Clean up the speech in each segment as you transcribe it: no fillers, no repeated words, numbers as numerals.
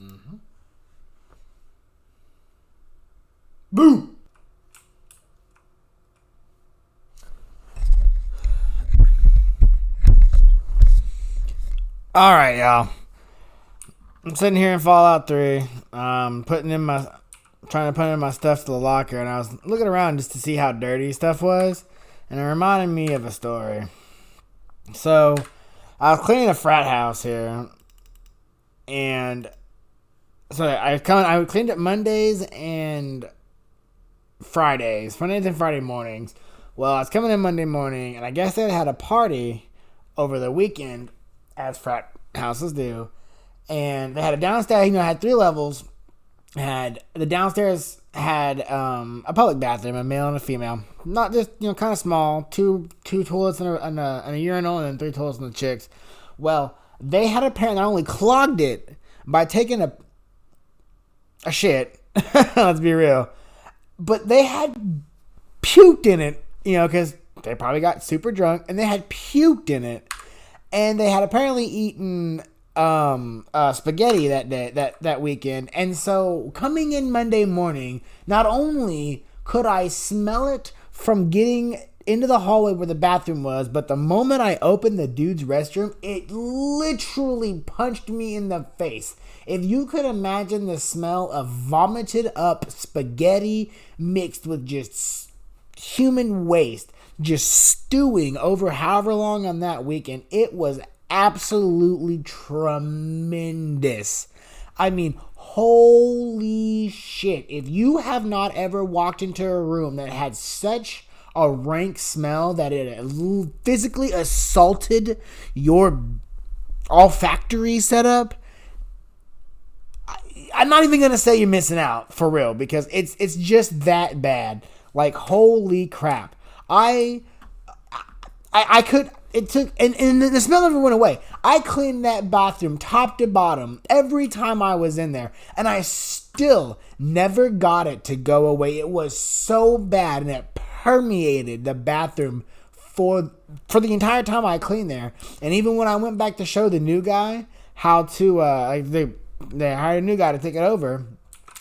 Mm-hmm. Boo! All right, y'all. I'm sitting here in Fallout 3, trying to put in my stuff to the locker, and I was looking around just to see how dirty stuff was, and it reminded me of a story. So, I was cleaning a frat house here, and so I cleaned it Mondays and Mondays and Friday mornings. Well, I was coming in Monday morning, and I guess they had a party over the weekend, as frat houses do. And they had a downstairs, had 3 levels. Had the downstairs had a public bathroom, a male and a female. Not just, kind of small. Two toilets and a urinal, and then 3 toilets in the chicks. Well, they had apparently not only clogged it by taking a shit, let's be real, but they had puked in it, because they probably got super drunk, and they had puked in it. And they had apparently eaten spaghetti that day, that weekend. And so coming in Monday morning, not only could I smell it from getting into the hallway where the bathroom was, but the moment I opened the dude's restroom, it literally punched me in the face. If you could imagine the smell of vomited up spaghetti mixed with just human waste, just stewing over however long on that weekend, it was absolutely tremendous. I mean, holy shit. If you have not ever walked into a room that had such a rank smell that it physically assaulted your olfactory setup, I'm not even going to say you're missing out, for real, because it's just that bad. Like, holy crap. I could, it took, and the smell never went away. I cleaned that bathroom top to bottom every time I was in there, and I still never got it to go away. It was so bad, and it permeated the bathroom for the entire time I cleaned there. And even when I went back to show the new guy how to, they hired a new guy to take it over,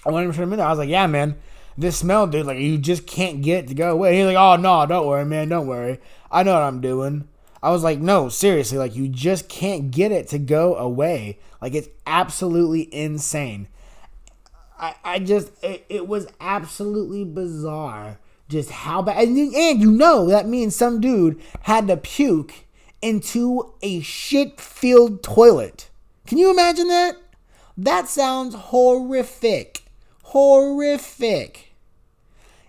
I went in a minute. I was like, yeah, man, this smell, dude, like, you just can't get it to go away. He's like, oh, no, don't worry, man, don't worry. I know what I'm doing. I was like, no, seriously, like, you just can't get it to go away. Like, it's absolutely insane. It was absolutely bizarre just how bad. And that means some dude had to puke into a shit-filled toilet. Can you imagine that? That sounds horrific. Horrific.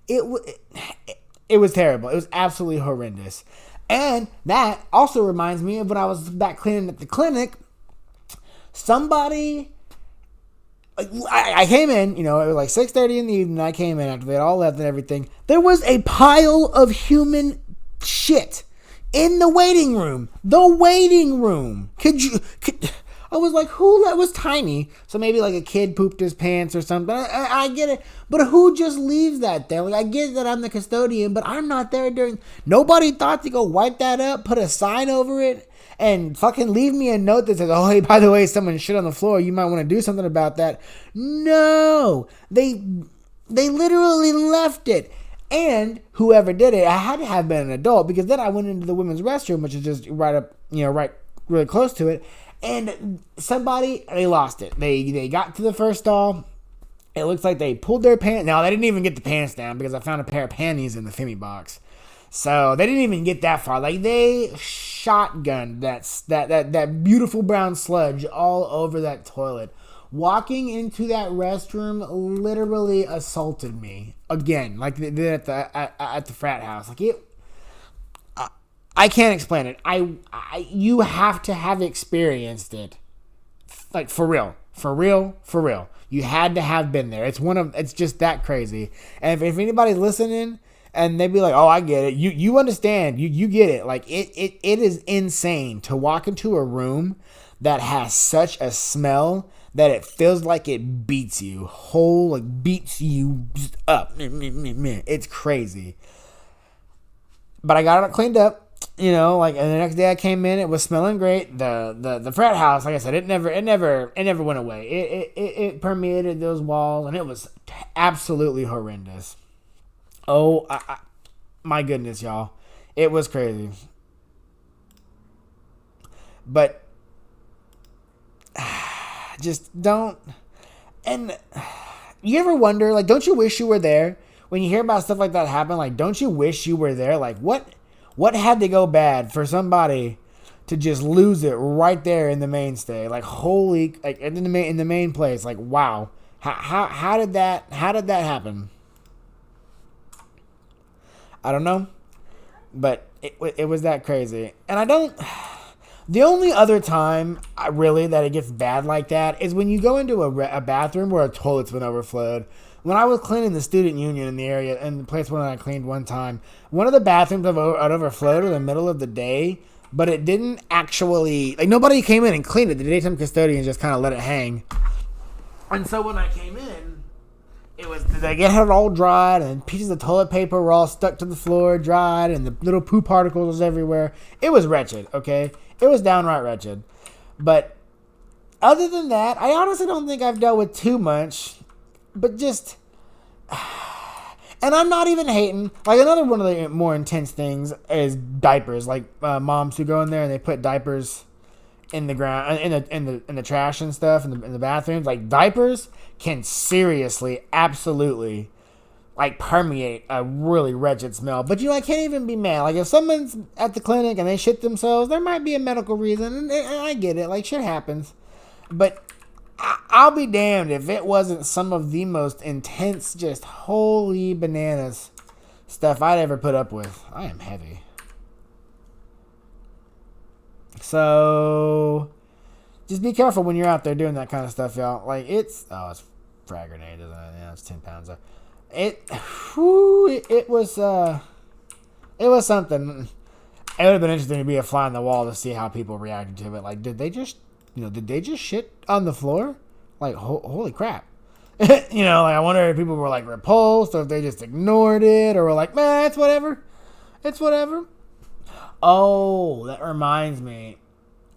It was terrible. It was absolutely horrendous. And that also reminds me of when I was back cleaning at the clinic. Somebody, I came in, it was like 6:30 in the evening. I came in after they had all left and everything. There was a pile of human shit in the waiting room. The waiting room. I was like, that was tiny. So maybe like a kid pooped his pants or something. I get it. But who just leaves that there? Like, I get that I'm the custodian, but I'm not there nobody thought to go wipe that up, put a sign over it, and fucking leave me a note that says, oh, hey, by the way, someone shit on the floor. You might want to do something about that. No. They literally left it. And whoever did it, I had to have been an adult, because then I went into the women's restroom, which is just right up, right really close to it. And they lost it. They got to the first stall. It looks like they pulled their pants. Now, they didn't even get the pants down, because I found a pair of panties in the Femi box. So they didn't even get that far. Like, they shotgunned that beautiful brown sludge all over that toilet. Walking into that restroom literally assaulted me again, like they did at the frat house. Like, I can't explain it. You have to have experienced it. Like, for real. You had to have been there. It's just that crazy. And if anybody's listening and they be like, oh, I get it. You understand. You get it. Like, it is insane to walk into a room that has such a smell that it feels like it beats you beats you up. It's crazy. But I got it cleaned up. You know, like, and the next day I came in, it was smelling great. The frat house, like I said, it never went away. It permeated those walls, and it was absolutely horrendous. Oh, my goodness, y'all, it was crazy. But just don't. And you ever wonder, like, don't you wish you were there when you hear about stuff like that happen? Like, don't you wish you were there? Like, what had to go bad for somebody to just lose it right there in the mainstay? Like, holy, like in the main place. Like, wow, how did that happen? I don't know, but it was that crazy. And I don't. The only other time really that it gets bad like that is when you go into a bathroom where a toilet's been overflowed. When I was cleaning the student union in the area, and the place where I cleaned one time, one of the bathrooms had overflowed in the middle of the day, but it didn't actually, like, nobody came in and cleaned it. The daytime custodian just kind of let it hang. And so when I came in, it was, like, it had all dried, and pieces of toilet paper were all stuck to the floor, dried, and the little poo particles was everywhere. It was wretched, okay? It was downright wretched. But other than that, I honestly don't think I've dealt with too much. But just, and I'm not even hating. Like, another one of the more intense things is diapers. Like, moms who go in there and they put diapers in the ground, in the trash and stuff, in the bathrooms. Like, diapers can seriously, absolutely, like, permeate a really wretched smell. But, I can't even be mad. Like, if someone's at the clinic and they shit themselves, there might be a medical reason, and I get it. Like, shit happens. But I'll be damned if it wasn't some of the most intense, just holy bananas stuff I'd ever put up with. I am heavy. So, just be careful when you're out there doing that kind of stuff, y'all. Like, it's frag grenade, isn't it? Yeah, it's 10 pounds. It was something. It would have been interesting to be a fly on the wall to see how people reacted to it. Like, did they just shit on the floor? Like, holy crap. Like, I wonder if people were, like, repulsed, or if they just ignored it, or were like, man, it's whatever. It's whatever. Oh, that reminds me.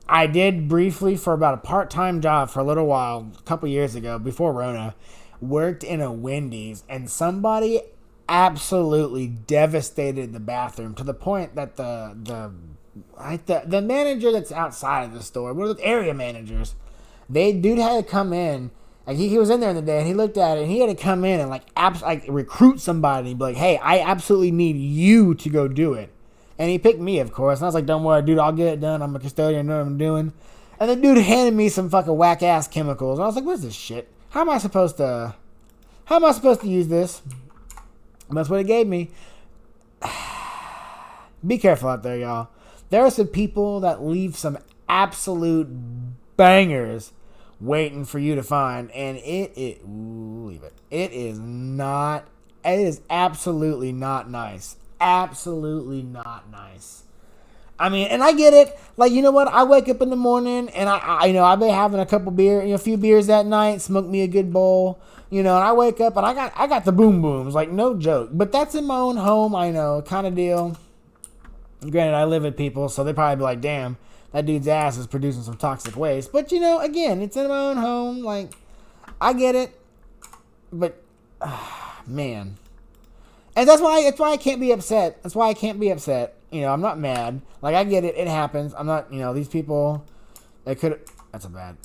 I did briefly, for about a part-time job for a little while, a couple years ago, before Rona, worked in a Wendy's, and somebody absolutely devastated the bathroom to the point that the manager that's outside of the store, one of the area managers, dude had to come in. Like, he was in there in the day, and he looked at it, and he had to come in and like recruit somebody and be like, hey, I absolutely need you to go do it. And he picked me, of course. And I was like, don't worry, dude, I'll get it done. I'm a custodian, I know what I'm doing. And the dude handed me some fucking whack ass chemicals. And I was like, what's this shit? How am I supposed to use this? And that's what it gave me. Be careful out there, y'all. There are some people that leave some absolute bangers waiting for you to find, and leave it. It is absolutely not nice. Absolutely not nice. I mean, and I get it. Like, you know what? I wake up in the morning, and I've been having a few beers that night, smoke me a good bowl, and I wake up and I got the boom booms, like, no joke. But that's in my own home, I know, kind of deal. Granted, I live with people, so they probably be like, damn, that dude's ass is producing some toxic waste. But, again, it's in my own home. Like, I get it. But, man. And that's why I can't be upset. That's why I can't be upset. I'm not mad. Like, I get it. It happens. I'm not, these people, they could, that's a bad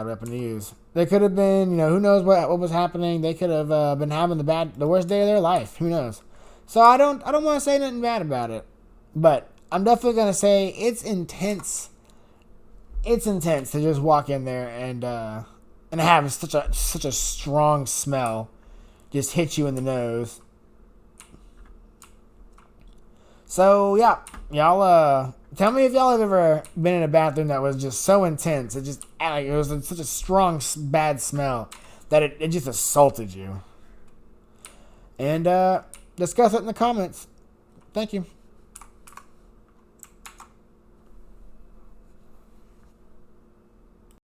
weapon to use. They could have been, who knows what was happening. They could have been having the worst day of their life. Who knows? So I don't want to say nothing bad about it. But I'm definitely going to say it's intense. It's intense to just walk in there and have such a strong smell just hit you in the nose. So, yeah, y'all, tell me if y'all have ever been in a bathroom that was just so intense. It was such a strong, bad smell that it just assaulted you. And discuss it in the comments. Thank you.